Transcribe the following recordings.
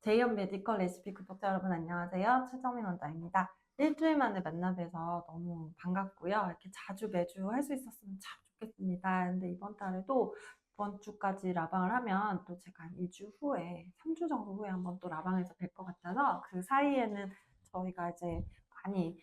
제이언 메디컬 레시피 구독자 여러분 안녕하세요. 최정민 원장입니다. 일주일 만에 만나 뵈서 너무 반갑고요. 이렇게 자주 매주 할 수 있었으면 참 좋겠습니다. 근데 이번 달에도 이번 주까지 라방을 하면 또 제가 한 2주 후에, 3주 정도 후에 한번 또 라방에서 뵐 것 같아서 그 사이에는 저희가 이제 많이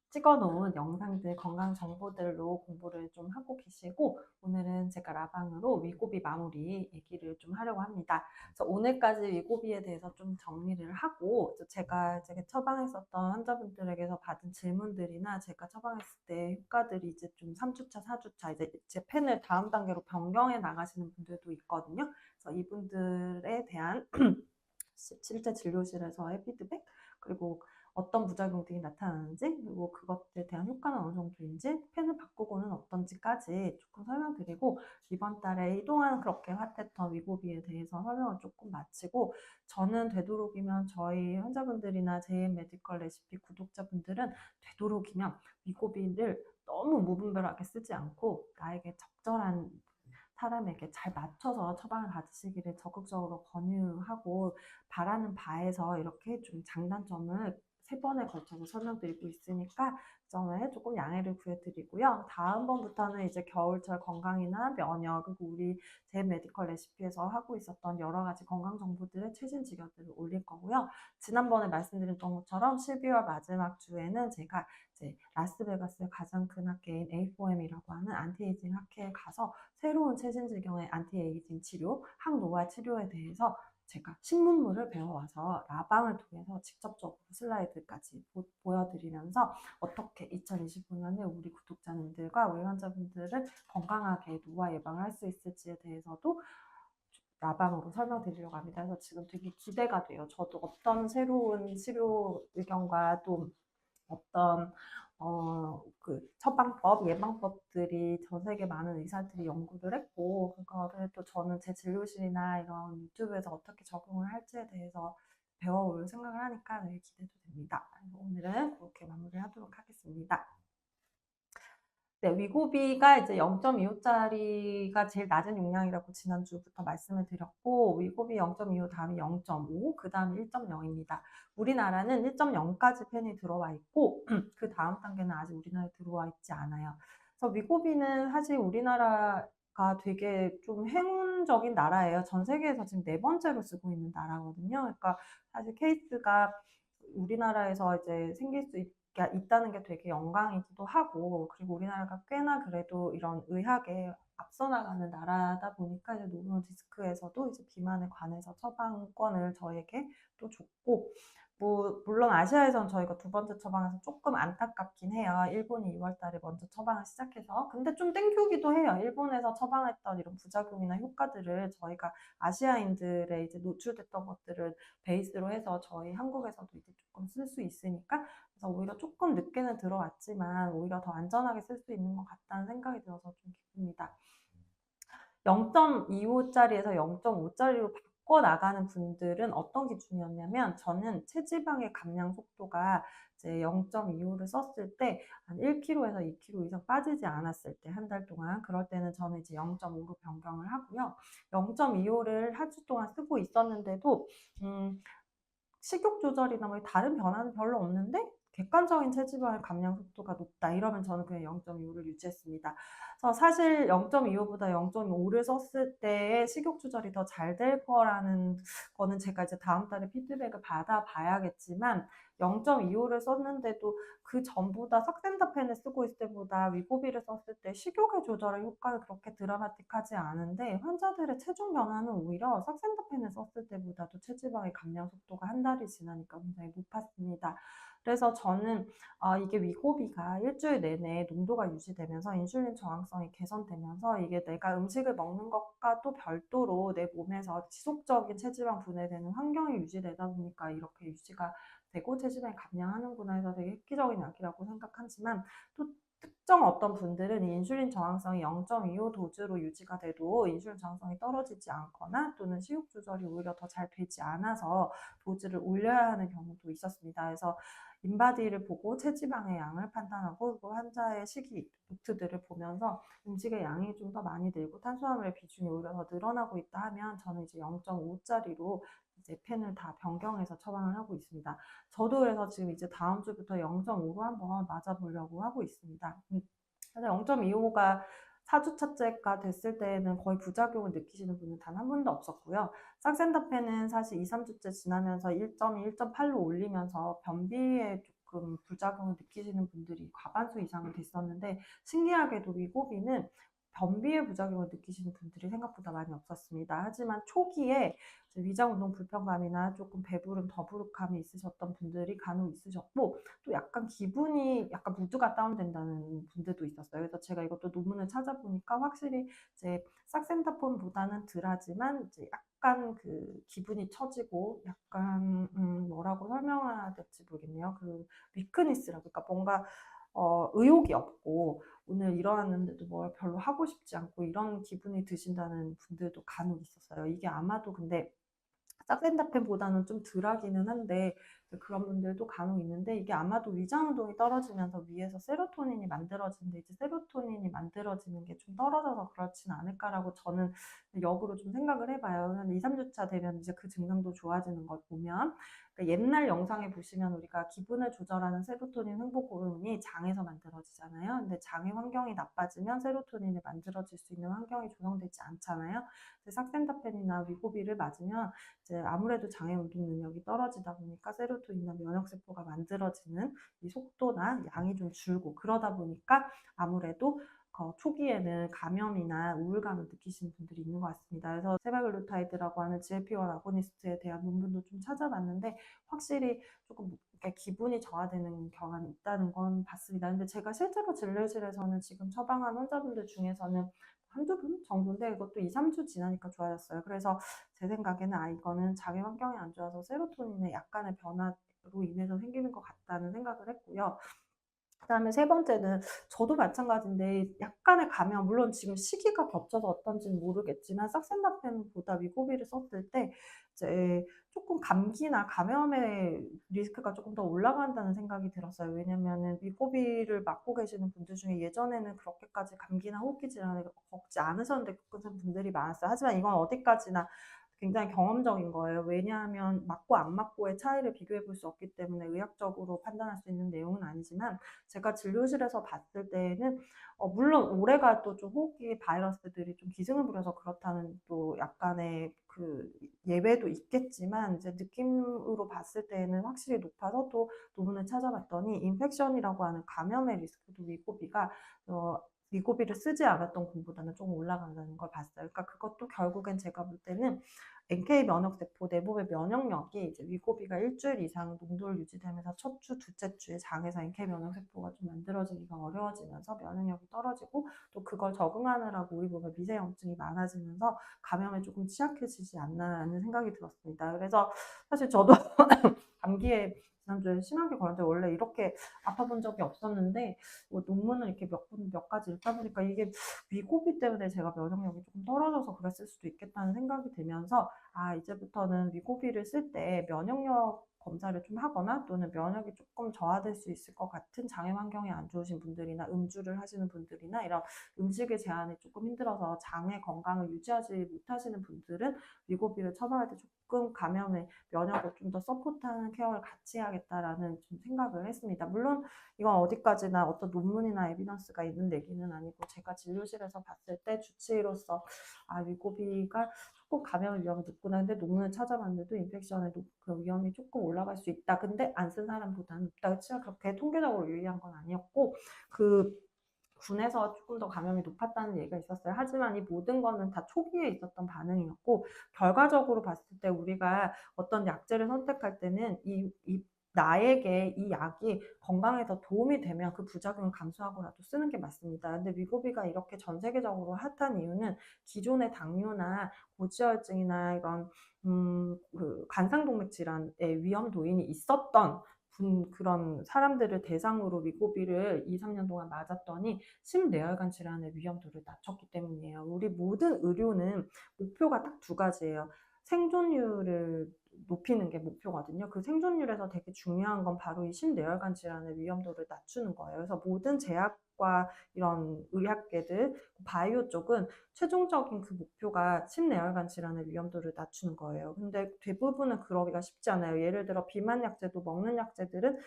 찍어놓은 영상들, 건강 정보들로 공부를 좀 하고 계시고, 오늘은 제가 라방으로 위고비 마무리 얘기를 좀 하려고 합니다. 그래서 오늘까지 위고비에 대해서 좀 정리를 하고, 제가 이제 처방했었던 환자분들에게서 받은 질문들이나 제가 처방했을 때 효과들이 이제 좀 3주차, 4주차 이제 제 펜을 다음 단계로 변경해 나가시는 분들도 있거든요. 그래서 이분들에 대한 실제 진료실에서의 피드백, 그리고 어떤 부작용들이 나타나는지, 그리고 그것에 대한 효과는 어느 정도인지, 펜을 바꾸고는 어떤지까지 조금 설명드리고, 이번 달에 이동안 그렇게 핫했던 위고비에 대해서 설명을 조금 마치고, 저는 되도록이면 저희 환자분들이나 JM 메디컬 레시피 구독자분들은 되도록이면 위고비를 너무 무분별하게 쓰지 않고 나에게 적절한 사람에게 잘 맞춰서 처방을 받으시기를 적극적으로 권유하고, 바라는 바에서 이렇게 좀 장단점을 3번에 걸쳐서 설명드리고 있으니까 그 점에 조금 양해를 구해드리고요. 다음번부터는 이제 겨울철 건강이나 면역, 그리고 우리 제 메디컬 레시피에서 하고 있었던 여러 가지 건강 정보들의 최신 지겨들을 올릴 거고요. 지난번에 말씀드렸던 것처럼 12월 마지막 주에는 제가 이제 라스베가스의 가장 큰 학회인 A4M이라고 하는 안티에이징 학회에 가서 새로운 최신 질병의 안티에이징 치료, 항노화 치료에 대해서 제가 신문물을 배워와서 라방을 통해서 직접적으로 슬라이드까지 보여드리면서 어떻게 2025년에 우리 구독자님들과 우리 환자분들을 건강하게 노화 예방을 할 수 있을지에 대해서도 라방으로 설명드리려고 합니다. 그래서 지금 되게 기대가 돼요. 저도 어떤 새로운 치료 의견과 또 어떤 그 처방법, 예방법들이 전 세계 많은 의사들이 연구를 했고, 그거를 또 저는 제 진료실이나 이런 유튜브에서 어떻게 적용을 할지에 대해서 배워올 생각을 하니까 되게 기대도 됩니다. 그래서 오늘은 그렇게 마무리하도록 하겠습니다. 네, 위고비가 이제 0.25짜리가 제일 낮은 용량이라고 지난주부터 말씀을 드렸고, 위고비 0.25 다음이 0.5, 그 다음이 1.0입니다. 우리나라는 1.0까지 펜이 들어와 있고, 그 다음 단계는 아직 우리나라에 들어와 있지 않아요. 그래서 위고비는 사실 우리나라가 되게 좀 행운적인 나라예요. 전 세계에서 지금 4번째로 쓰고 있는 나라거든요. 그러니까 사실 케이스가 우리나라에서 이제 생길 수 있다는 게 되게 영광이기도 하고, 그리고 우리나라가 꽤나 그래도 이런 의학에 앞서 나가는 나라다 보니까 이제 노노 디스크에서도 이제 비만에 관해서 처방권을 저에게 또 줬고, 뭐 물론 아시아에선 저희가 2번째 처방에서 조금 안타깝긴 해요. 일본이 2월 달에 먼저 처방을 시작해서. 근데 좀 땡큐기도 해요. 일본에서 처방했던 이런 부작용이나 효과들을 저희가 아시아인들의 이제 노출됐던 것들을 베이스로 해서 저희 한국에서도 이제 조금 쓸 수 있으니까, 그래서 오히려 조금 늦게는 들어왔지만 오히려 더 안전하게 쓸 수 있는 것 같다는 생각이 들어서 좀 기쁩니다. 0.25짜리에서 0.5짜리로 바꿔 나가는 분들은 어떤 기준이었냐면, 저는 체지방의 감량 속도가 이제 0.25를 썼을 때 한 1kg에서 2kg 이상 빠지지 않았을 때, 한 달 동안, 그럴 때는 저는 이제 0.5로 변경을 하고요. 0.25를 한 주 동안 쓰고 있었는데도 식욕 조절이나 뭐 다른 변화는 별로 없는데 객관적인 체지방의 감량 속도가 높다, 이러면 저는 그냥 0.25를 유지했습니다. 그래서 사실 0.25보다 0.5를 썼을 때의 식욕 조절이 더 잘 될 거라는 거는 제가 이제 다음 달에 피드백을 받아 봐야겠지만, 0.25를 썼는데도 그 전보다 삭센다펜을 쓰고 있을 때보다 위고비를 썼을 때 식욕의 조절의 효과는 그렇게 드라마틱하지 않은데, 환자들의 체중 변화는 오히려 삭센다펜을 썼을 때보다도 체지방의 감량 속도가 한 달이 지나니까 굉장히 높았습니다. 그래서 저는 이게 위고비가 일주일 내내 농도가 유지되면서 인슐린 저항성이 개선되면서, 이게 내가 음식을 먹는 것과 또 별도로 내 몸에서 지속적인 체지방 분해되는 환경이 유지되다 보니까 이렇게 유지가 되고 체지방이 감량하는구나 해서 되게 획기적인 약이라고 생각하지만, 또 특정 어떤 분들은 인슐린 저항성이 0.25 도즈로 유지가 돼도 인슐린 저항성이 떨어지지 않거나, 또는 식욕 조절이 오히려 더 잘 되지 않아서 도즈를 올려야 하는 경우도 있었습니다. 그래서 인바디를 보고 체지방의 양을 판단하고, 그 환자의 식이 노트들을 보면서 음식의 양이 좀 더 많이 늘고 탄수화물의 비중이 오히려 더 늘어나고 있다 하면 저는 이제 0.5짜리로 이제 펜을 다 변경해서 처방을 하고 있습니다. 저도 그래서 지금 이제 다음 주부터 0.5로 한번 맞아보려고 하고 있습니다. 그래서 0.25가 4주차째가 됐을 때에는 거의 부작용을 느끼시는 분은 단 한 분도 없었고요. 싹센다펜은 사실 2, 3주째 지나면서 1.2, 1.8로 올리면서 변비에 조금 부작용을 느끼시는 분들이 과반수 이상은 됐었는데, 신기하게도 위고비는 변비의 부작용을 느끼시는 분들이 생각보다 많이 없었습니다. 하지만 초기에 위장 운동 불편감이나 조금 배부름, 더부룩함이 있으셨던 분들이 간혹 있으셨고, 또 약간 기분이 약간 무드가 다운된다는 분들도 있었어요. 그래서 제가 이것도 논문을 찾아보니까 확실히 이제 싹센다폰보다는 덜하지만 이제 약간 그 기분이 처지고 약간 뭐라고 설명해야 될지 모르겠네요. 그 위크니스라고, 그러니까 뭔가 의욕이 없고 오늘 일어났는데도 뭘 별로 하고 싶지 않고 이런 기분이 드신다는 분들도 간혹 있었어요. 이게 아마도 근데 싹센다펜보다는 좀 덜하기는 한데 그런 분들도 간혹 있는데, 이게 아마도 위장 운동이 떨어지면서 위에서 세로토닌이 만들어지는데 이제 세로토닌이 만들어지는 게 좀 떨어져서 그렇진 않을까라고 저는 역으로 좀 생각을 해봐요. 한 2, 3주차 되면 이제 그 증상도 좋아지는 걸 보면, 그러니까 옛날 영상에 보시면 우리가 기분을 조절하는 세로토닌 흥분 호르몬이 장에서 만들어지잖아요. 근데 장의 환경이 나빠지면 세로토닌이 만들어질 수 있는 환경이 조성되지 않잖아요. 삭센다펜이나 위고비를 맞으면 이제 아무래도 장의 운동 능력이 떨어지다 보니까 세로토닌이나 면역세포가 만들어지는 이 속도나 양이 좀 줄고, 그러다 보니까 아무래도 초기에는 감염이나 우울감을 느끼시는 분들이 있는 것 같습니다. 그래서 세바글루타이드라고 하는 GLP-1 아고니스트에 대한 논문도 좀 찾아봤는데 확실히 조금 이렇게 기분이 저하되는 경향이 있다는 건 봤습니다. 근데 제가 실제로 진료실에서는 지금 처방한 환자분들 중에서는 한두 분 정도인데 이것도 2, 3주 지나니까 좋아졌어요. 그래서 제 생각에는 이거는 자기 환경이 안 좋아서 세로토닌의 약간의 변화로 인해서 생기는 것 같다는 생각을 했고요. 그다음에 세 번째는 저도 마찬가지인데 약간의 감염, 물론 지금 시기가 겹쳐서 어떤지는 모르겠지만 싹센다펜보다 위고비를 썼을 때 이제 조금 감기나 감염의 리스크가 조금 더 올라간다는 생각이 들었어요. 왜냐면은 위고비를 맞고 계시는 분들 중에 예전에는 그렇게까지 감기나 호흡기 질환을 겪지 않으셨는데 겪으신 분들이 많았어요. 하지만 이건 어디까지나 굉장히 경험적인 거예요. 왜냐하면 맞고 안 맞고의 차이를 비교해 볼 수 없기 때문에 의학적으로 판단할 수 있는 내용은 아니지만, 제가 진료실에서 봤을 때에는 물론 올해가 또 좀 호흡기 바이러스들이 좀 기승을 부려서 그렇다는 또 약간의 그 예외도 있겠지만, 이제 느낌으로 봤을 때에는 확실히 높아서, 또 논문을 찾아봤더니 인펙션이라고 하는 감염의 리스크도 위고비를 쓰지 않았던 분보다는 조금 올라간다는 걸 봤어요. 그러니까 그것도 결국엔 제가 볼 때는 NK 면역세포, 내부의 면역력이 이제 위고비가 일주일 이상 농도를 유지되면서 첫 주, 둘째 주에 장에서 NK 면역세포가 좀 만들어지기가 어려워지면서 면역력이 떨어지고, 또 그걸 적응하느라고 우리 몸에 미세염증이 많아지면서 감염에 조금 취약해지지 않나라는 생각이 들었습니다. 그래서 사실 저도 감기에 지난주에 심하게 걸렸는데 원래 이렇게 아파본 적이 없었는데 논문을 이렇게 몇 가지 읽다 보니까 이게 위고비 때문에 제가 면역력이 조금 떨어져서 그랬을 수도 있겠다는 생각이 들면서, 이제부터는 위고비를 쓸 때 면역력 검사를 좀 하거나 또는 면역이 조금 저하될 수 있을 것 같은 장애 환경이 안 좋으신 분들이나 음주를 하시는 분들이나 이런 음식의 제한이 조금 힘들어서 장의 건강을 유지하지 못하시는 분들은 위고비를 처방할 때 조금 감염의 면역을 좀 더 서포트하는 케어를 같이 해야겠다라는 좀 생각을 했습니다. 물론 이건 어디까지나 어떤 논문이나 에비던스가 있는 얘기는 아니고, 제가 진료실에서 봤을 때 주치의로서 위고비가 조금 감염 위험이 높구나. 근데 논문을 찾아봤는데도 인펙션의 그 위험이 조금 올라갈 수 있다. 근데 안 쓴 사람보다는 높다. 그렇지만 그렇게 통계적으로 유의한 건 아니었고, 그 군에서 조금 더 감염이 높았다는 얘기가 있었어요. 하지만 이 모든 거는 다 초기에 있었던 반응이었고, 결과적으로 봤을 때 우리가 어떤 약제를 선택할 때는 나에게 이 약이 건강에 더 도움이 되면 그 부작용을 감수하고라도 쓰는 게 맞습니다. 근데 위고비가 이렇게 전 세계적으로 핫한 이유는 기존의 당뇨나 고지혈증이나 이런 그 관상동맥 질환의 위험 도인이 있었던 그런 사람들을 대상으로 위고비를 2, 3년 동안 맞았더니 심뇌혈관 질환의 위험도를 낮췄기 때문이에요. 우리 모든 의료는 목표가 딱 두 가지예요. 생존율을 높이는 게 목표거든요. 그 생존율에서 되게 중요한 건 바로 이 심뇌혈관 질환의 위험도를 낮추는 거예요. 그래서 모든 제약과 이런 의학계들, 바이오 쪽은 최종적인 그 목표가 심뇌혈관 질환의 위험도를 낮추는 거예요. 근데 대부분은 그러기가 쉽지 않아요. 예를 들어 비만 약제도 먹는 약제들은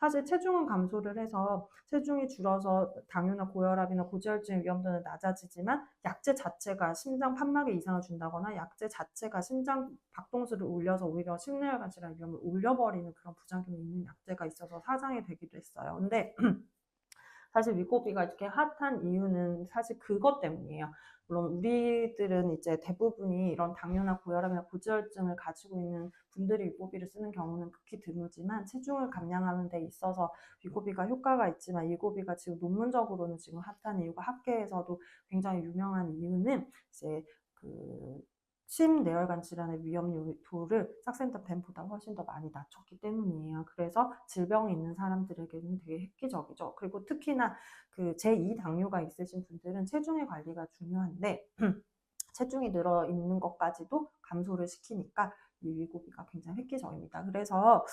사실 체중은 감소를 해서 체중이 줄어서 당뇨나 고혈압이나 고지혈증의 위험도는 낮아지지만 약제 자체가 심장 판막에 이상을 준다거나 약제 자체가 심장 박동수를 올려서 오히려 심뇌혈관 질환 위험을 올려버리는 그런 부작용이 있는 약제가 있어서 사장이 되기도 했어요. 근데 사실 위고비가 이렇게 핫한 이유는 사실 그것 때문이에요. 물론 우리들은 이제 대부분이 이런 당뇨나 고혈압이나 고지혈증을 가지고 있는 분들이 위고비를 쓰는 경우는 극히 드물지만 체중을 감량하는 데 있어서 위고비가 효과가 있지만 위고비가 지금 논문적으로는 지금 핫한 이유가 학계에서도 굉장히 유명한 이유는 이제 그 심내혈관 질환의 위험도를 삭센다펜보다 훨씬 더 많이 낮췄기 때문이에요. 그래서 질병이 있는 사람들에게는 되게 획기적이죠. 그리고 특히나 그 제2 당뇨가 있으신 분들은 체중의 관리가 중요한데 체중이 늘어 있는 것까지도 감소를 시키니까 이 위고비가 굉장히 획기적입니다. 그래서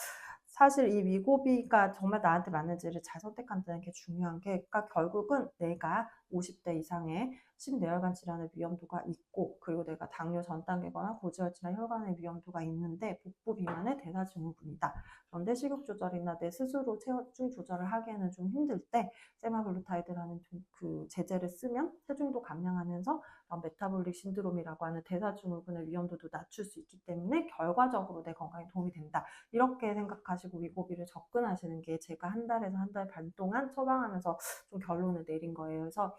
사실 이 위고비가 정말 나한테 맞는지를 잘 선택한다는 게 중요한 게, 그러니까 결국은 내가 50대 이상의 심뇌혈관 질환의 위험도가 있고, 그리고 내가 당뇨 전 단계거나 고지혈증이나 혈관의 위험도가 있는데 복부 비만의 대사 증후군이다. 그런데 식욕 조절이나 내 스스로 체중 조절을 하기에는 좀 힘들 때 세마글루타이드라는 그 제제를 쓰면 체중도 감량하면서 메타볼릭 신드롬이라고 하는 대사 증후군의 위험도도 낮출 수 있기 때문에 결과적으로 내 건강에 도움이 된다. 이렇게 생각하시고 위고비를 접근하시는 게 제가 한 달에서 한 달 반 동안 처방하면서 좀 결론을 내린 거예요. 그래서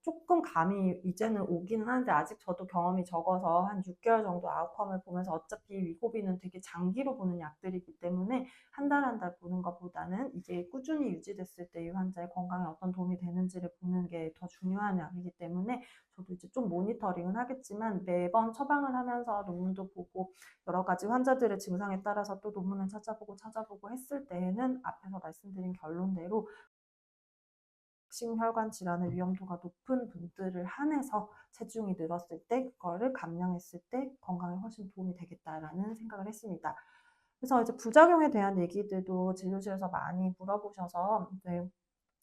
조금 감이 이제는 오기는 하는데 아직 저도 경험이 적어서 한 6개월 정도 아웃컴을 보면서 어차피 위고비는 되게 장기로 보는 약들이기 때문에 한 달 한 달 보는 것보다는 이게 꾸준히 유지됐을 때 이 환자의 건강에 어떤 도움이 되는지를 보는 게 더 중요한 약이기 때문에 저도 이제 좀 모니터링은 하겠지만 매번 처방을 하면서 논문도 보고 여러 가지 환자들의 증상에 따라서 또 논문을 찾아보고 했을 때에는 앞에서 말씀드린 결론대로 심혈관 질환의 위험도가 높은 분들을 한해서 체중이 늘었을 때 그거를 감량했을 때 건강에 훨씬 도움이 되겠다라는 생각을 했습니다. 그래서 이제 부작용에 대한 얘기들도 진료실에서 많이 물어보셔서 네,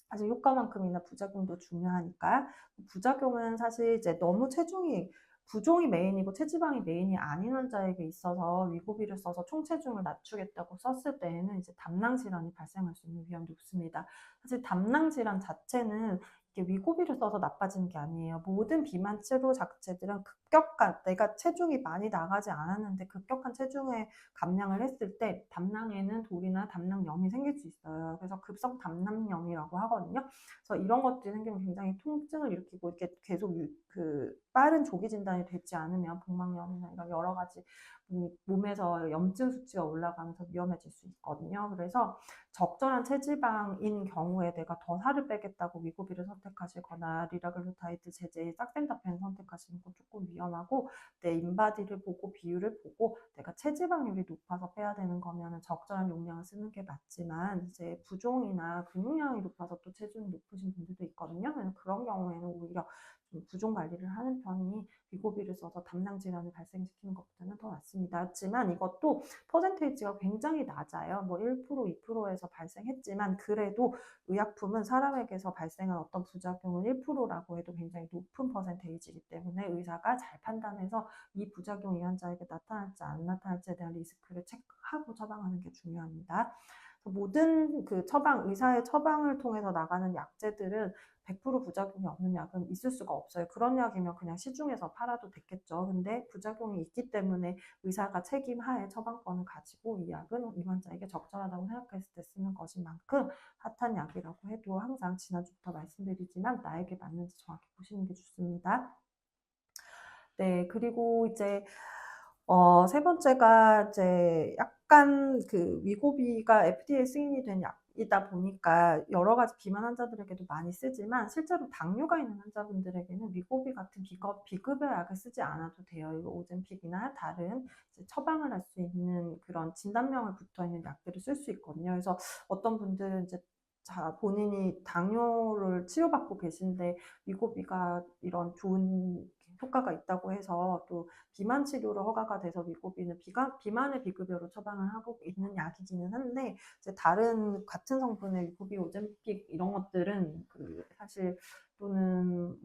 사실 효과만큼이나 부작용도 중요하니까 부작용은 사실 이제 너무 체중이 부종이 메인이고 체지방이 메인이 아닌 환자에게 있어서 위고비를 써서 총체중을 낮추겠다고 썼을 때에는 이제 담낭 질환이 발생할 수 있는 위험이 높습니다. 사실 담낭 질환 자체는 이게 위고비를 써서 나빠지는 게 아니에요. 모든 비만 치료 자체들은 급격한 내가 체중이 많이 나가지 않았는데 급격한 체중에 감량을 했을 때 담낭에는 돌이나 담낭염이 생길 수 있어요. 그래서 급성 담낭염이라고 하거든요. 그래서 이런 것들이 생기면 굉장히 통증을 일으키고 이렇게 계속 그 빠른 조기 진단이 되지 않으면 복막염이나 이런 여러 가지 몸에서 염증 수치가 올라가면서 위험해질 수 있거든요. 그래서 적절한 체지방인 경우에 내가 더 살을 빼겠다고 위고비를 선택하시거나 리라글루타이드 제제의 싹센다펜 선택하시는 건 조금 위험하고, 내 인바디를 보고 비율을 보고 내가 체지방률이 높아서 빼야 되는 거면 적절한 용량을 쓰는 게 맞지만 이제 부종이나 근육량이 높아서 또 체중이 높으신 분들도 있거든요. 그런 경우에는 오히려 좀 부종 관리를 하는 편이 위고비를 써서 담낭 질환을 발생시키는 것보다는 더 낫습니다. 하지만 이것도 퍼센테이지가 굉장히 낮아요. 뭐 1%, 2%에서 발생했지만 그래도 의약품은 사람에게서 발생한 어떤 부작용은 1%라고 해도 굉장히 높은 퍼센테이지이기 때문에 의사가 잘 판단해서 이 부작용이 환자에게 나타날지 안 나타날지에 대한 리스크를 체크하고 처방하는 게 중요합니다. 모든 그 의사의 처방을 통해서 나가는 약제들은 100% 부작용이 없는 약은 있을 수가 없어요. 그런 약이면 그냥 시중에서 팔아도 됐겠죠. 근데 부작용이 있기 때문에 의사가 책임하에 처방권을 가지고 이 약은 이 환자에게 적절하다고 생각했을 때 쓰는 것인 만큼 핫한 약이라고 해도 항상 지난주부터 말씀드리지만 나에게 맞는지 정확히 보시는 게 좋습니다. 네, 그리고 이제 세 번째가 이제 약간 그 위고비가 FDA 승인이 된 약이다 보니까 여러 가지 비만 환자들에게도 많이 쓰지만 실제로 당뇨가 있는 환자분들에게는 위고비 같은 비급여 약을 쓰지 않아도 돼요. 이거 오젬픽이나 다른 이제 처방을 할 수 있는 그런 진단명을 붙어 있는 약들을 쓸 수 있거든요. 그래서 어떤 분들은 이제 본인이 당뇨를 치료받고 계신데 위고비가 이런 좋은 효과가 있다고 해서 또 비만 치료로 허가가 돼서 위고비는 비만의 비급여로 처방을 하고 있는 약이기는 한데, 이제 다른 같은 성분의 위고비, 오젬픽 이런 것들은 그 사실 또는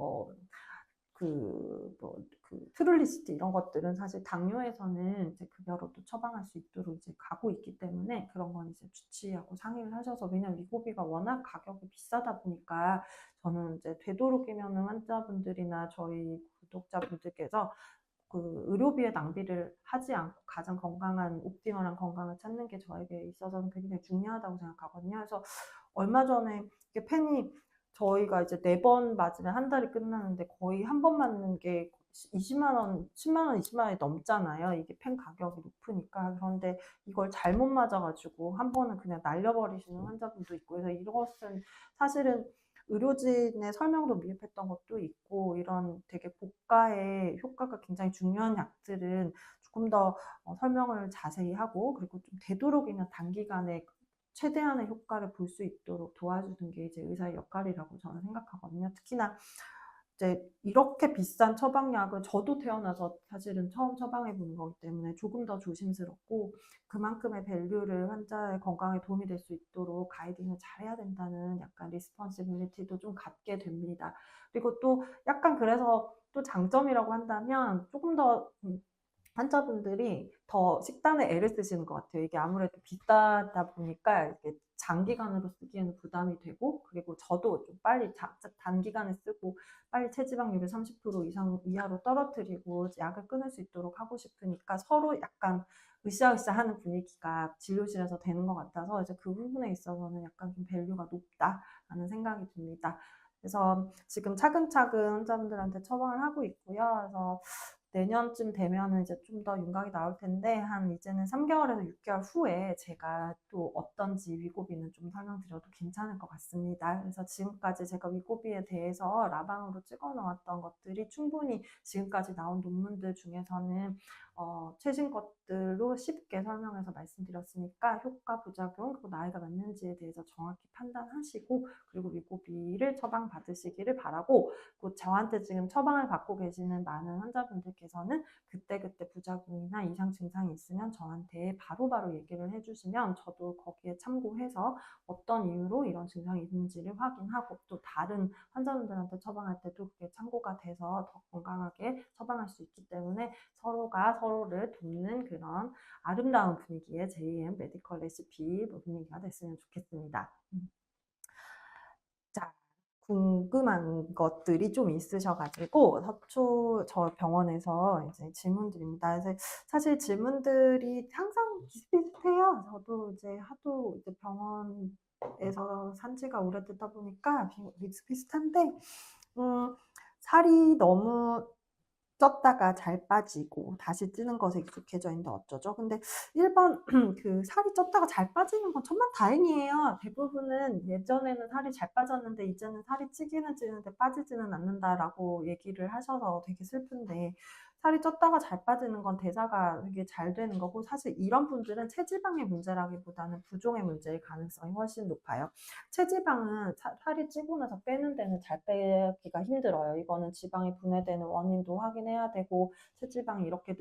트룰리스트 이런 것들은 사실 당뇨에서는 이제 급여로도 처방할 수 있도록 이제 가고 있기 때문에 그런 건 이제 주치의하고 상의를 하셔서, 왜냐면 위고비가 워낙 가격이 비싸다 보니까 저는 이제 되도록이면 환자분들이나 저희 구독자분들께서 그 의료비의 낭비를 하지 않고 가장 건강한 옵티멀한 건강을 찾는 게 저에게 있어서는 굉장히 중요하다고 생각하거든요. 그래서 얼마 전에 이게 펜이 저희가 이제 4번 맞으면 한 달이 끝나는데 거의 한 번 맞는 게 20만 원, 10만 원, 20만 원이 넘잖아요. 이게 펜 가격이 높으니까. 그런데 이걸 잘못 맞아가지고 한 번은 그냥 날려버리시는 환자분도 있고, 그래서 이것은 사실은 의료진의 설명도 미흡했던 것도 있고, 이런 되게 고가의 효과가 굉장히 중요한 약들은 조금 더 설명을 자세히 하고, 그리고 좀 되도록이면 단기간에 최대한의 효과를 볼 수 있도록 도와주는 게 이제 의사의 역할이라고 저는 생각하거든요. 특히나 이제 이렇게 비싼 처방약을 저도 태어나서 사실은 처음 처방해 보는 거기 때문에 조금 더 조심스럽고, 그만큼의 밸류를 환자의 건강에 도움이 될 수 있도록 가이딩을 잘해야 된다는 약간 리스폰시빌리티도 좀 갖게 됩니다. 그리고 또 약간 그래서 또 장점이라고 한다면 조금 더 환자분들이 더 식단에 애를 쓰시는 것 같아요. 이게 아무래도 비싸다 보니까 이렇게 장기간으로 쓰기에는 부담이 되고, 그리고 저도 좀 빨리 단기간에 쓰고 빨리 체지방률을 30% 이상 이하로 떨어뜨리고 약을 끊을 수 있도록 하고 싶으니까 서로 약간 으쌰으쌰 하는 분위기가 진료실에서 되는 것 같아서, 이제 그 부분에 있어서는 약간 좀 밸류가 높다라는 생각이 듭니다. 그래서 지금 차근차근 환자분들한테 처방을 하고 있고요. 그래서 내년쯤 되면은 이제 좀 더 윤곽이 나올 텐데, 한 이제는 3개월에서 6개월 후에 제가 또 어떤지 위고비는 좀 설명드려도 괜찮을 것 같습니다. 그래서 지금까지 제가 위고비에 대해서 라방으로 찍어 놓았던 것들이 충분히 지금까지 나온 논문들 중에서는 최신 것들로 쉽게 설명해서 말씀드렸으니까, 효과, 부작용, 그리고 나이가 맞는지에 대해서 정확히 판단하시고, 그리고 위고비를 처방받으시기를 바라고, 또 저한테 지금 처방을 받고 계시는 많은 환자분들께서는 그때그때 부작용이나 이상 증상이 있으면 저한테 바로바로 얘기를 해주시면 저도 거기에 참고해서 어떤 이유로 이런 증상이 있는지를 확인하고, 또 다른 환자분들한테 처방할 때도 그게 참고가 돼서 더 건강하게 처방할 수 있기 때문에 서로가 서로를 돕는 그런 아름다운 분위기의 JM 메디컬 레시피 분위기가 됐으면 좋겠습니다. 자, 궁금한 것들이 좀 있으셔가지고 저 병원에서 이제 질문드립니다. 그래서 사실 질문들이 항상 비슷비슷해요. 저도 이제 하도 이제 병원에서 산 지가 오래되다 보니까 비슷비슷한데, 살이 너무 쪘다가 잘 빠지고 다시 찌는 것에 익숙해져 있는데 어쩌죠? 근데 1번 그 살이 쪘다가 잘 빠지는 건 천만다행이에요. 대부분은 예전에는 살이 잘 빠졌는데 이제는 살이 찌기는 찌는데 빠지지는 않는다라고 얘기를 하셔서 되게 슬픈데, 살이 쪘다가 잘 빠지는 건 대사가 되게 잘 되는 거고, 사실 이런 분들은 체지방의 문제라기보다는 부종의 문제일 가능성이 훨씬 높아요. 체지방은 살이 찌고 나서 빼는 데는 잘 빼기가 힘들어요. 이거는 지방이 분해되는 원인도 확인해야 되고, 체지방이 이렇게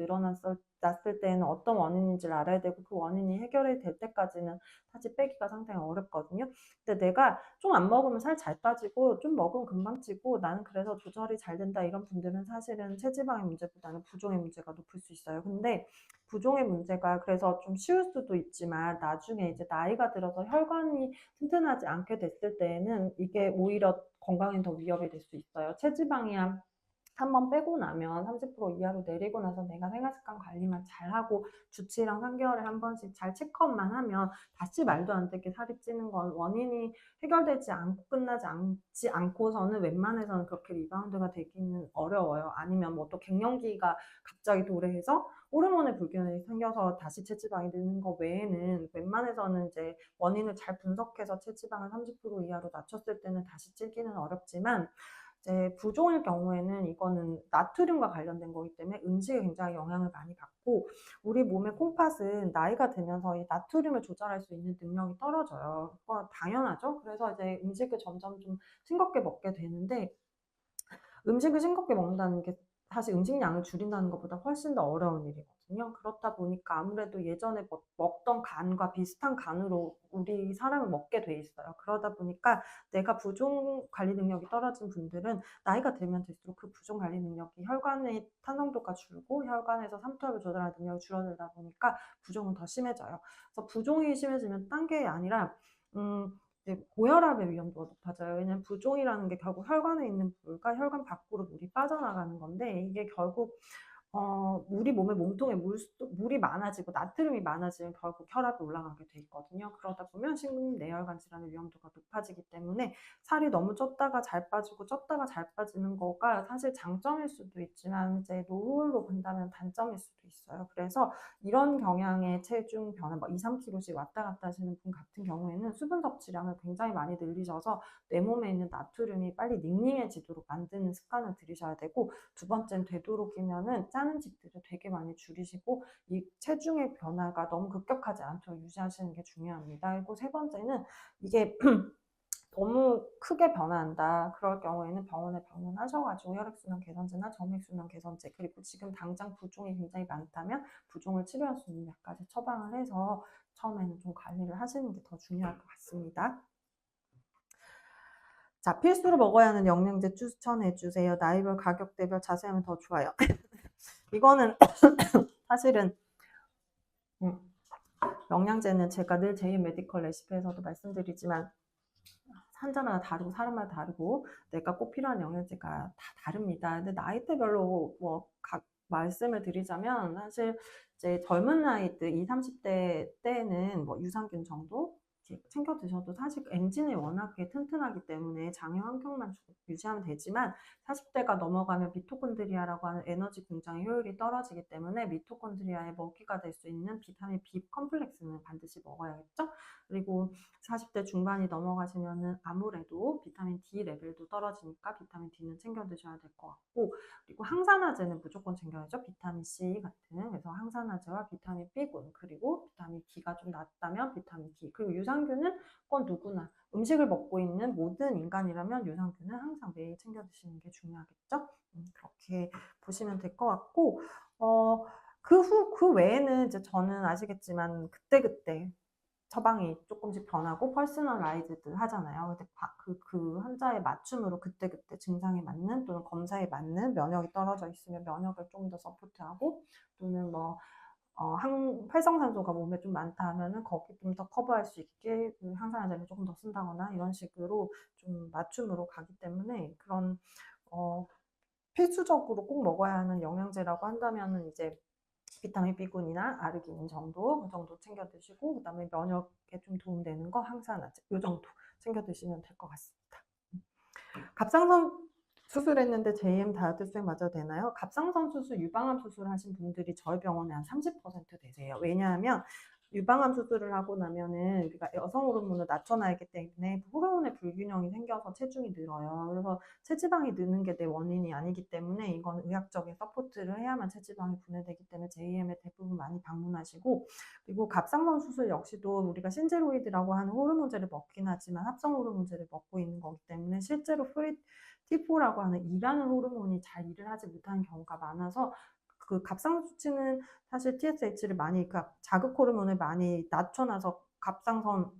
났을 때는 어떤 원인인지를 알아야 되고, 그 원인이 해결이 될 때까지는 사실 빼기가 상당히 어렵거든요. 근데 내가 좀 안 먹으면 살 잘 빠지고 좀 먹으면 금방 찌고 나는 그래서 조절이 잘 된다, 이런 분들은 사실은 체지방의 문제보다는 부종의 문제가 높을 수 있어요. 근데 부종의 문제가 그래서 좀 쉬울 수도 있지만, 나중에 이제 나이가 들어서 혈관이 튼튼하지 않게 됐을 때에는 이게 오히려 건강에 더 위협이 될 수 있어요. 체지방이야 한번 빼고 나면 30% 이하로 내리고 나서 내가 생활습관 관리만 잘하고 주치의랑 3개월에 한 번씩 잘 체크업만 하면 다시 말도 안 되게 살이 찌는 건 원인이 해결되지 않고 끝나지 않고서는 웬만해서는 그렇게 리바운드가 되기는 어려워요. 아니면 뭐 또 갱년기가 갑자기 도래해서 호르몬의 불균형이 생겨서 다시 체지방이 느는 거 외에는 웬만해서는 이제 원인을 잘 분석해서 체지방을 30% 이하로 낮췄을 때는 다시 찌기는 어렵지만, 이제 부종일 경우에는 이거는 나트륨과 관련된 거기 때문에 음식에 굉장히 영향을 많이 받고, 우리 몸의 콩팥은 나이가 들면서 이 나트륨을 조절할 수 있는 능력이 떨어져요. 그거 당연하죠. 그래서 이제 음식을 점점 좀 싱겁게 먹게 되는데, 음식을 싱겁게 먹는다는 게 사실 음식량을 줄인다는 것보다 훨씬 더 어려운 일이거든요. 그렇다 보니까 아무래도 예전에 먹던 간과 비슷한 간으로 우리 사람을 먹게 돼 있어요. 그러다 보니까 내가 부종 관리 능력이 떨어진 분들은 나이가 들면 들수록 그 부종 관리 능력이 혈관의 탄성도가 줄고 혈관에서 삼투압을 조절하는 능력이 줄어들다 보니까 부종은 더 심해져요. 그래서 부종이 심해지면 딴 게 아니라 이제 고혈압의 위험도가 높아져요. 왜냐면 부종이라는 게 결국 혈관에 있는 물과 혈관 밖으로 물이 빠져나가는 건데 이게 결국 우리 몸의 몸통에 물이 많아지고 나트륨이 많아지면 결국 혈압이 올라가게 돼 있거든요. 그러다 보면 심근 내혈관 질환의 위험도가 높아지기 때문에 살이 너무 쪘다가 잘 빠지고 쪘다가 잘 빠지는 거가 사실 장점일 수도 있지만 이제 노후로 본다면 단점일 수도 있어요. 그래서 이런 경향의 체중 변화, 2, 3kg씩 왔다 갔다 하시는 분 같은 경우에는 수분 섭취량을 굉장히 많이 늘리셔서 내 몸에 있는 나트륨이 빨리 닝닝해지도록 만드는 습관을 들이셔야 되고, 두 번째는 되도록이면은 짠 음식들을 되게 많이 줄이시고 이 체중의 변화가 너무 급격하지 않도록 유지하시는 게 중요합니다. 그리고 세 번째는 이게 너무 크게 변화한다. 그럴 경우에는 병원에 방문하셔가지고 혈액순환 개선제나 정맥순환 개선제, 그리고 지금 당장 부종이 굉장히 많다면 부종을 치료할 수 있는 약까지 처방을 해서 처음에는 좀 관리를 하시는 게 더 중요할 것 같습니다. 자, 필수로 먹어야 하는 영양제 추천해 주세요. 나이별, 가격대별 자세하면 더 좋아요. 이거는 사실은 영양제는 제가 늘 제이 메디컬 레시피에서도 말씀드리지만 환자마다 다르고 사람마다 다르고 내가 꼭 필요한 영양제가 다 다릅니다. 근데 나이대별로 말씀을 드리자면 사실 이제 젊은 나이대 20, 30대 때는 유산균 정도 챙겨 드셔도 사실 엔진이 워낙에 튼튼하기 때문에 장의 환경만 유지하면 되지만 40대가 넘어가면 미토콘드리아라고 하는 에너지 공장의 효율이 떨어지기 때문에 미토콘드리아의 먹이가 될 수 있는 비타민 B 컴플렉스는 반드시 먹어야겠죠. 그리고 40대 중반이 넘어가시면은 아무래도 비타민 D 레벨도 떨어지니까 비타민 D는 챙겨 드셔야 될 것 같고, 그리고 항산화제는 무조건 챙겨야죠. 비타민 C 같은. 그래서 항산화제와 비타민 B군, 그리고 비타민 D가 좀 낮다면 비타민 D, 그리고 유산균은 그건 누구나 음식을 먹고 있는 모든 인간이라면 유산균은 항상 매일 챙겨 드시는 게 중요하겠죠. 그렇게 보시면 될 것 같고, 그 외에는 이제 저는 아시겠지만 그때그때 처방이 조금씩 변하고 퍼스널라이즈드 하잖아요. 근데 그 환자의 맞춤으로 그때그때 증상에 맞는 또는 검사에 맞는, 면역이 떨어져 있으면 면역을 좀 더 서포트하고, 또는 활성산소가 몸에 좀 많다 하면은 거기 좀 더 커버할 수 있게 그 항산화제를 조금 더 쓴다거나 이런 식으로 좀 맞춤으로 가기 때문에 그런 필수적으로 꼭 먹어야 하는 영양제라고 한다면은 이제 비타민 B군이나 아르기닌 정도, 그 정도 챙겨 드시고, 그 다음에 면역에 좀 도움되는 거 항산화제, 이 정도 챙겨 드시면 될 것 같습니다. 갑상선 수술했는데 JM 다이어트 수행 맞아도 되나요? 갑상선 수술, 유방암 수술 하신 분들이 저희 병원에 한 30% 되세요. 왜냐하면 유방암 수술을 하고 나면은 우리가 여성 호르몬을 낮춰놔야기 때문에 호르몬의 불균형이 생겨서 체중이 늘어요. 그래서 체지방이 느는 게 내 원인이 아니기 때문에 이건 의학적인 서포트를 해야만 체지방이 분해되기 때문에 JM에 대부분 많이 방문하시고, 그리고 갑상선 수술 역시도 우리가 신제로이드라고 하는 호르몬제를 먹긴 하지만 합성 호르몬제를 먹고 있는 거기 때문에 실제로 T4라고 하는 일하는 호르몬이 잘 일을 하지 못하는 경우가 많아서 그 갑상선 수치는 사실 TSH를 많이, 그러니까 자극 호르몬을 많이 낮춰놔서 갑상선에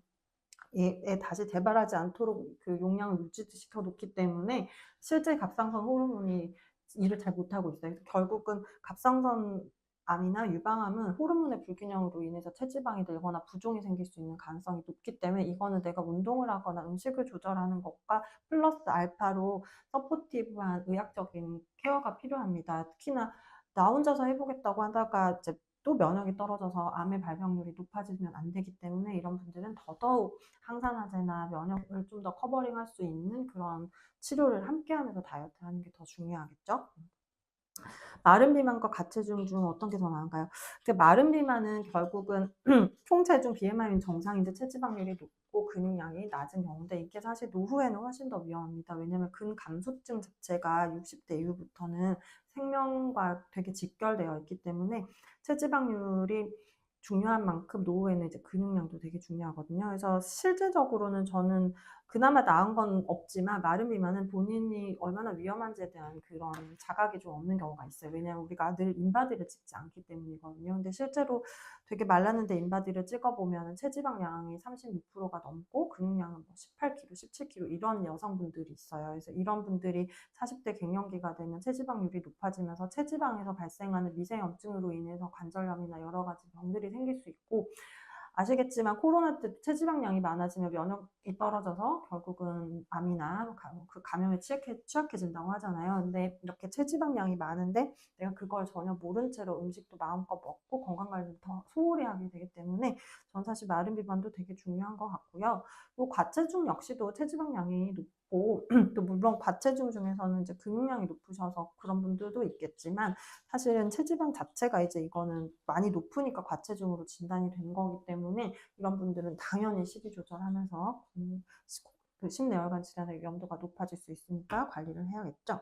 다시 재발하지 않도록 그 용량을 유지시켜 놓기 때문에 실제 갑상선 호르몬이 일을 잘 못하고 있어요. 결국은 갑상선 암이나 유방암은 호르몬의 불균형으로 인해서 체지방이 늘거나 부종이 생길 수 있는 가능성이 높기 때문에 이거는 내가 운동을 하거나 음식을 조절하는 것과 플러스 알파로 서포티브한 의학적인 케어가 필요합니다. 특히나 나 혼자서 해보겠다고 하다가 이제 또 면역이 떨어져서 암의 발병률이 높아지면 안 되기 때문에 이런 분들은 더더욱 항산화제나 면역을 좀 더 커버링할 수 있는 그런 치료를 함께하면서 다이어트 하는 게 더 중요하겠죠. 마른 비만과 가체중 중 어떤 게 더 나은가요? 마른 비만은 결국은 총체중 BMI는 정상인데 체지방률이 높고 근육량이 낮은 경우인데 이게 사실 노후에는 훨씬 더 위험합니다. 왜냐하면 근감소증 자체가 60대 이후부터는 생명과 되게 직결되어 있기 때문에 체지방률이 중요한 만큼 노후에는 이제 근육량도 되게 중요하거든요. 그래서 실질적으로는 저는 그나마 나은 건 없지만 마른 비만은 본인이 얼마나 위험한지에 대한 그런 자각이 좀 없는 경우가 있어요. 왜냐하면 우리가 늘 인바디를 찍지 않기 때문이거든요. 근데 실제로 되게 말랐는데 인바디를 찍어보면 체지방량이 36%가 넘고 근육량은 뭐 18kg, 17kg 이런 여성분들이 있어요. 그래서 이런 분들이 40대 갱년기가 되면 체지방률이 높아지면서 체지방에서 발생하는 미세염증으로 인해서 관절염이나 여러 가지 병들이 생길 수 있고, 아시겠지만 코로나 때 체지방량이 많아지면 면역이 떨어져서 결국은 암이나 그 감염에 취약해진다고 하잖아요. 근데 이렇게 체지방량이 많은데 내가 그걸 전혀 모른 채로 음식도 마음껏 먹고 건강 관리를 더 소홀히 하게 되기 때문에 전 사실 마른 비만도 되게 중요한 것 같고요. 또 과체중 역시도 체지방량이 높고 또 물론 과체중 중에서는 이제 근육량이 높으셔서 그런 분들도 있겠지만, 사실은 체지방 자체가 이제 이거는 많이 높으니까 과체중으로 진단이 된 거기 때문에 이런 분들은 당연히 식이 조절하면서 그 심내혈관 질환의 위험도가 높아질 수 있으니까 관리를 해야겠죠.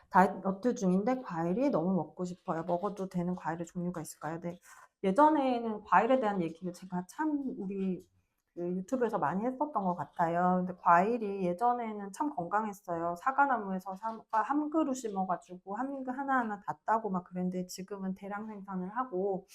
다이어트 중인데 과일이 너무 먹고 싶어요. 먹어도 되는 과일의 종류가 있을까요? 네. 예전에는 과일에 대한 얘기를 제가 참 우리 그 유튜브에서 많이 했었던 것 같아요. 근데 과일이 예전에는 참 건강했어요. 사과나무에서 사과 한 그루 심어가지고 하나하나 다 따고 막 그랬는데 지금은 대량 생산을 하고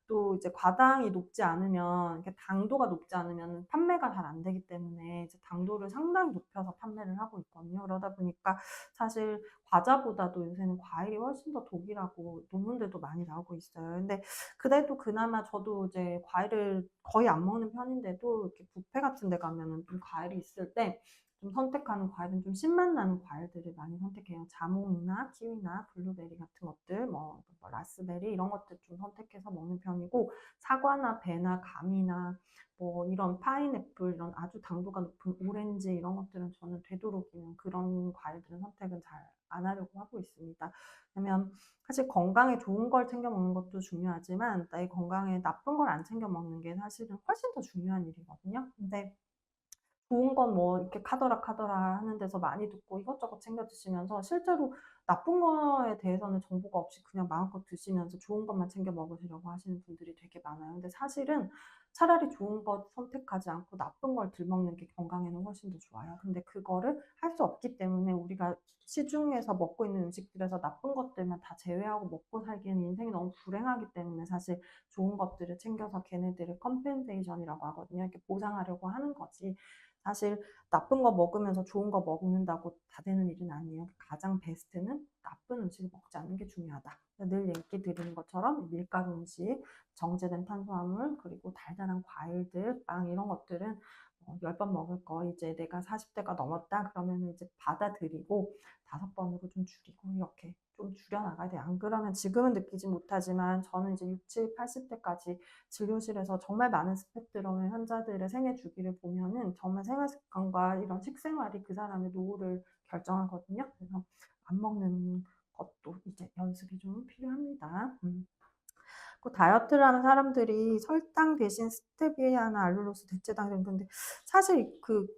또 이제 과당이 높지 않으면, 이렇게 당도가 높지 않으면 판매가 잘 안 되기 때문에 이제 당도를 상당히 높여서 판매를 하고 있거든요. 그러다 보니까 사실 과자보다도 요새는 과일이 훨씬 더 독이라고 논문들도 많이 나오고 있어요. 근데 그래도 그나마 저도 이제 과일을 거의 안 먹는 편인데도 이렇게 뷔페 같은 데 가면은 좀 과일이 있을 때 좀 선택하는 과일은 좀 신맛 나는 과일들을 많이 선택해요. 자몽이나 키위나 블루베리 같은 것들, 뭐 라스베리 이런 것들 좀 선택해서 먹는 편이고, 사과나 배나 감이나 뭐 이런 파인애플 이런 아주 당도가 높은 오렌지 이런 것들은 저는 되도록이면 그런 과일들은 선택은 잘 안 하려고 하고 있습니다. 왜냐면 사실 건강에 좋은 걸 챙겨 먹는 것도 중요하지만 나의 건강에 나쁜 걸 안 챙겨 먹는 게 사실은 훨씬 더 중요한 일이거든요. 근데 좋은 건 뭐 이렇게 카더라 하는 데서 많이 듣고 이것저것 챙겨 드시면서 실제로 나쁜 거에 대해서는 정보가 없이 그냥 마음껏 드시면서 좋은 것만 챙겨 먹으시려고 하시는 분들이 되게 많아요. 근데 사실은 차라리 좋은 것 선택하지 않고 나쁜 걸 들먹는 게 건강에는 훨씬 더 좋아요. 근데 그거를 할 수 없기 때문에 우리가 시중에서 먹고 있는 음식들에서 나쁜 것들만 다 제외하고 먹고 살기에는 인생이 너무 불행하기 때문에 사실 좋은 것들을 챙겨서 걔네들을 컴펜세이션이라고 하거든요. 이렇게 보상하려고 하는 거지. 사실 나쁜 거 먹으면서 좋은 거 먹는다고 다 되는 일은 아니에요. 가장 베스트는 나쁜 음식을 먹지 않는 게 중요하다. 늘 얘기 드리는 것처럼 밀가루 음식, 정제된 탄수화물, 그리고 달달한 과일들, 빵 이런 것들은 10번 먹을 거 이제 내가 40대가 넘었다 그러면 이제 받아들이고 5번으로 좀 줄이고 이렇게 좀 줄여나가야 돼요. 안 그러면 지금은 느끼지 못하지만 저는 이제 60, 80대까지 진료실에서 정말 많은 스펙트럼의 환자들의 생애 주기를 보면은 정말 생활 습관과 이런 식생활이 그 사람의 노후를 결정하거든요. 그래서 안 먹는 것도 이제 연습이 좀 필요합니다. 그 다이어트를 하는 사람들이 설탕 대신 스테비아나 알룰로스 대체당 근데 사실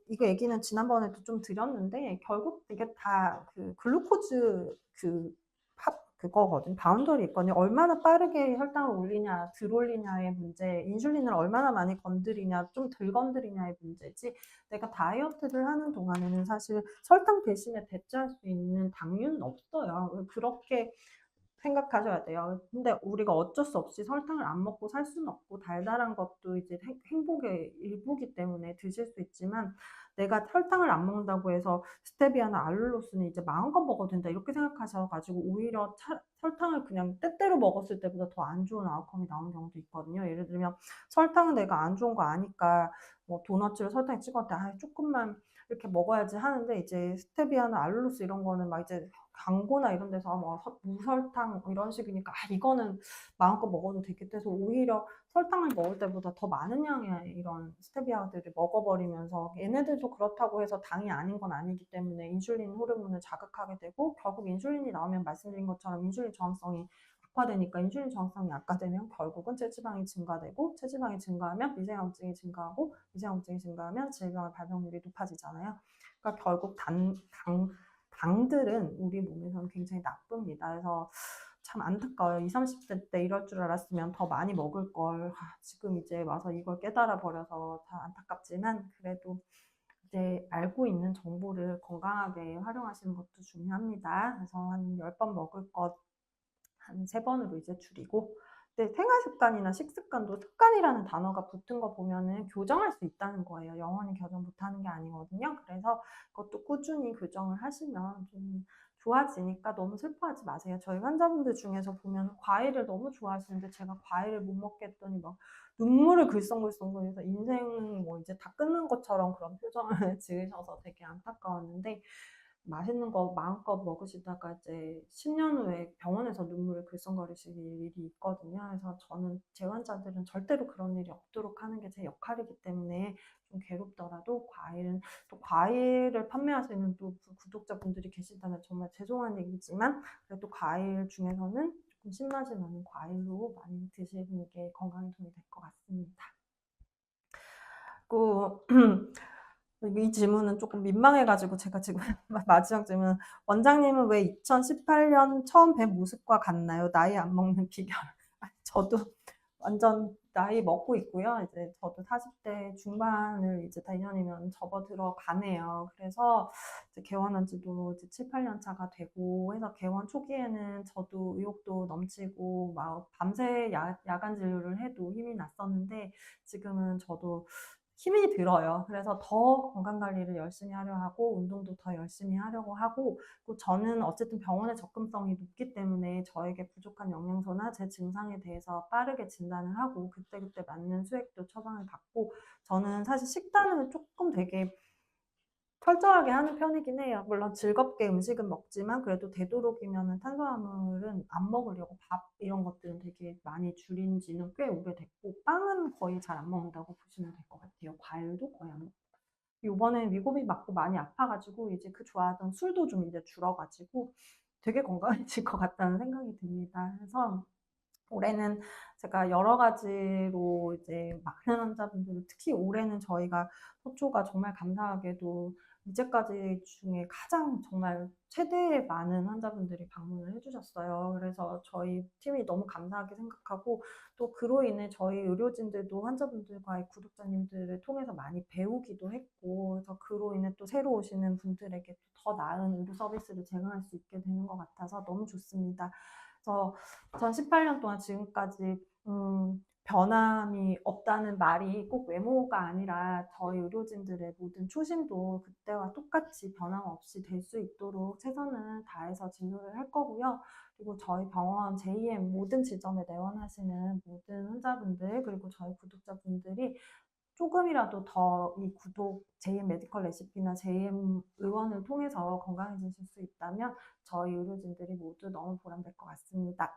이거 얘기는 지난번에도 좀 드렸는데 결국 이게 다 그 글루코즈 그거거든. 바운더리 있거든요. 얼마나 빠르게 혈당을 올리냐, 덜 올리냐의 문제, 인슐린을 얼마나 많이 건드리냐, 좀 덜 건드리냐의 문제지. 내가 다이어트를 하는 동안에는 사실 설탕 대신에 대체할 수 있는 당류는 없어요. 그렇게 생각하셔야 돼요. 근데 우리가 어쩔 수 없이 설탕을 안 먹고 살 수는 없고 달달한 것도 이제 행복의 일부기 때문에 드실 수 있지만, 내가 설탕을 안 먹는다고 해서 스테비아나 알룰로스는 이제 마음껏 먹어도 된다 이렇게 생각하셔가지고 오히려 설탕을 그냥 때때로 먹었을 때보다 더 안 좋은 아웃컴이 나오는 경우도 있거든요. 예를 들면 설탕은 내가 안 좋은 거 아니까 뭐 도너츠를 설탕에 찍었을 때 조금만 이렇게 먹어야지 하는데, 이제 스테비아나 알룰로스 이런 거는 막 이제 광고나 이런 데서 뭐 무설탕 이런 식이니까 이거는 마음껏 먹어도 되겠다 해서 오히려 설탕을 먹을 때보다 더 많은 양의 이런 스테비아들을 먹어버리면서, 얘네들도 그렇다고 해서 당이 아닌 건 아니기 때문에 인슐린 호르몬을 자극하게 되고 결국 인슐린이 나오면 말씀드린 것처럼 인슐린 저항성이 악화되니까, 인슐린 저항성이 악화되면 결국은 체지방이 증가되고, 체지방이 증가하면 미세염증이 증가하고, 미세염증이 증가하면 질병의 발병률이 높아지잖아요. 그러니까 결국 당들은 우리 몸에서는 굉장히 나쁩니다. 그래서 참 안타까워요. 20, 30대 때 이럴 줄 알았으면 더 많이 먹을 걸. 지금 이제 와서 이걸 깨달아 버려서 참 안타깝지만 그래도 이제 알고 있는 정보를 건강하게 활용하시는 것도 중요합니다. 그래서 한 10번 먹을 것 한 3번으로 이제 줄이고, 근데 생활 습관이나 식습관도 습관이라는 단어가 붙은 거 보면은 교정할 수 있다는 거예요. 영원히 교정 못하는 게 아니거든요. 그래서 그것도 꾸준히 교정을 하시면 좀 좋아지니까 너무 슬퍼하지 마세요. 저희 환자분들 중에서 보면 과일을 너무 좋아하시는데 제가 과일을 못 먹겠더니 막 눈물을 글썽글썽 거려서 인생 뭐 이제 다 끊는 것처럼 그런 표정을 지으셔서 되게 안타까웠는데, 맛있는 거 마음껏 먹으시다가 이제 10년 후에 병원에서 눈물을 글썽거리실 일이 있거든요. 그래서 저는 제 환자들은 절대로 그런 일이 없도록 하는 게 제 역할이기 때문에 좀 괴롭더라도 또 과일을 판매하시는 또 구독자분들이 계시다면 정말 죄송한 얘기지만, 그래도 과일 중에서는 조금 신맛이 나는 과일로 많이 드시는 게 건강에 도움이 될 것 같습니다. 그 이 질문은 조금 민망해가지고 제가 지금 마지막 질문, 원장님은 왜 2018년 처음 뵌 모습과 같나요? 나이 안 먹는 비결. 저도 완전 나이 먹고 있고요. 이제 저도 40대 중반을 이제 내년이면 접어들어 가네요. 그래서 이제 개원한 지도 이제 7, 8년 차가 되고 해서, 개원 초기에는 저도 의욕도 넘치고 막 밤새 야간 진료를 해도 힘이 났었는데, 지금은 저도 힘이 들어요. 그래서 더 건강 관리를 열심히 하려 하고 운동도 더 열심히 하려고 하고, 또 저는 어쨌든 병원의 접근성이 높기 때문에 저에게 부족한 영양소나 제 증상에 대해서 빠르게 진단을 하고 그때그때 맞는 수액도 처방을 받고, 저는 사실 식단을 조금 되게 철저하게 하는 편이긴 해요. 물론 즐겁게 음식은 먹지만 그래도 되도록이면 탄수화물은 안 먹으려고, 밥 이런 것들은 되게 많이 줄인 지는 꽤 오래됐고, 빵은 거의 잘 안 먹는다고 보시면 될 것 같아요. 과일도 거의 안 먹고. 요번에 위고비 맞고 많이 아파가지고 이제 그 좋아하던 술도 좀 이제 줄어가지고 되게 건강해질 것 같다는 생각이 듭니다. 그래서 올해는 제가 여러 가지로 이제 많은 환자분들, 특히 올해는 저희가 속초가 정말 감사하게도 이제까지 중에 가장 정말 최대 많은 환자분들이 방문을 해주셨어요. 그래서 저희 팀이 너무 감사하게 생각하고, 또 그로 인해 저희 의료진들도 환자분들과의 구독자님들을 통해서 많이 배우기도 했고, 그래서 그로 인해 또 새로 오시는 분들에게 더 나은 의료 서비스를 제공할 수 있게 되는 것 같아서 너무 좋습니다. 그래서 2018년 동안 지금까지 변함이 없다는 말이 꼭 외모가 아니라 저희 의료진들의 모든 초심도 그때와 똑같이 변함없이 될 수 있도록 최선을 다해서 진료를 할 거고요. 그리고 저희 병원 JM 모든 지점에 내원하시는 모든 환자분들, 그리고 저희 구독자분들이 조금이라도 더 이 구독 JM 메디컬 레시피나 JM 의원을 통해서 건강해지실 수 있다면 저희 의료진들이 모두 너무 보람될 것 같습니다.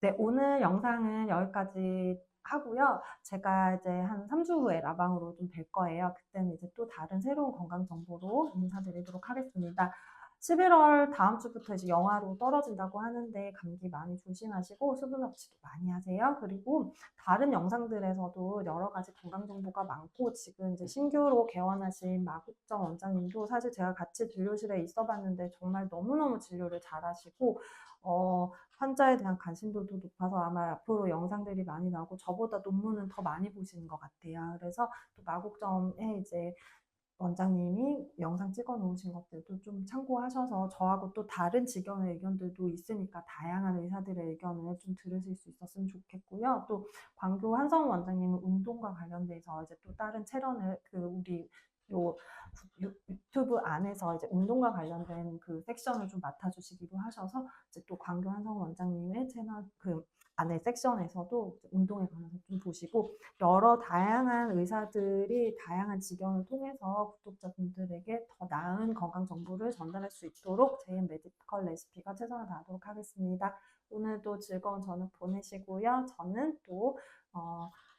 네, 오늘 영상은 여기까지 하고요. 제가 이제 한 3주 후에 라방으로 좀 뵐 거예요. 그때는 이제 또 다른 새로운 건강 정보로 인사드리도록 하겠습니다. 11월 다음 주부터 이제 영하로 떨어진다고 하는데 감기 많이 조심하시고 수분 섭취도 많이 하세요. 그리고 다른 영상들에서도 여러 가지 건강 정보가 많고, 지금 이제 신규로 개원하신 마국정 원장님도 사실 제가 같이 진료실에 있어 봤는데 정말 너무너무 진료를 잘하시고, 환자에 대한 관심도도 높아서 아마 앞으로 영상들이 많이 나오고 저보다 논문은 더 많이 보시는 것 같아요. 그래서 또 마곡점에 이제 원장님이 영상 찍어 놓으신 것들도 좀 참고하셔서 저하고 또 다른 직원의 의견들도 있으니까 다양한 의사들의 의견을 좀 들으실 수 있었으면 좋겠고요. 또 광교 한성우 원장님은 운동과 관련돼서 이제 또 다른 채널을 우리 요 유튜브 안에서 이제 운동과 관련된 그 섹션을 좀 맡아주시기로 하셔서 이제 또 광교 한성우 원장님의 채널 안에 섹션에서도 운동에 관해서 좀 보시고, 여러 다양한 의사들이 다양한 직영을 통해서 구독자분들에게 더 나은 건강 정보를 전달할 수 있도록 JM 메디컬 레시피가 최선을 다하도록 하겠습니다. 오늘도 즐거운 저녁 보내시고요. 저는 또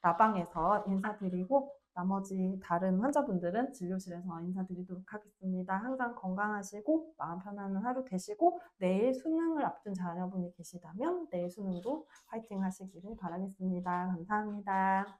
라방에서 인사드리고 나머지 다른 환자분들은 진료실에서 인사드리도록 하겠습니다. 항상 건강하시고 마음 편안한 하루 되시고, 내일 수능을 앞둔 자녀분이 계시다면 내일 수능도 화이팅 하시기를 바라겠습니다. 감사합니다.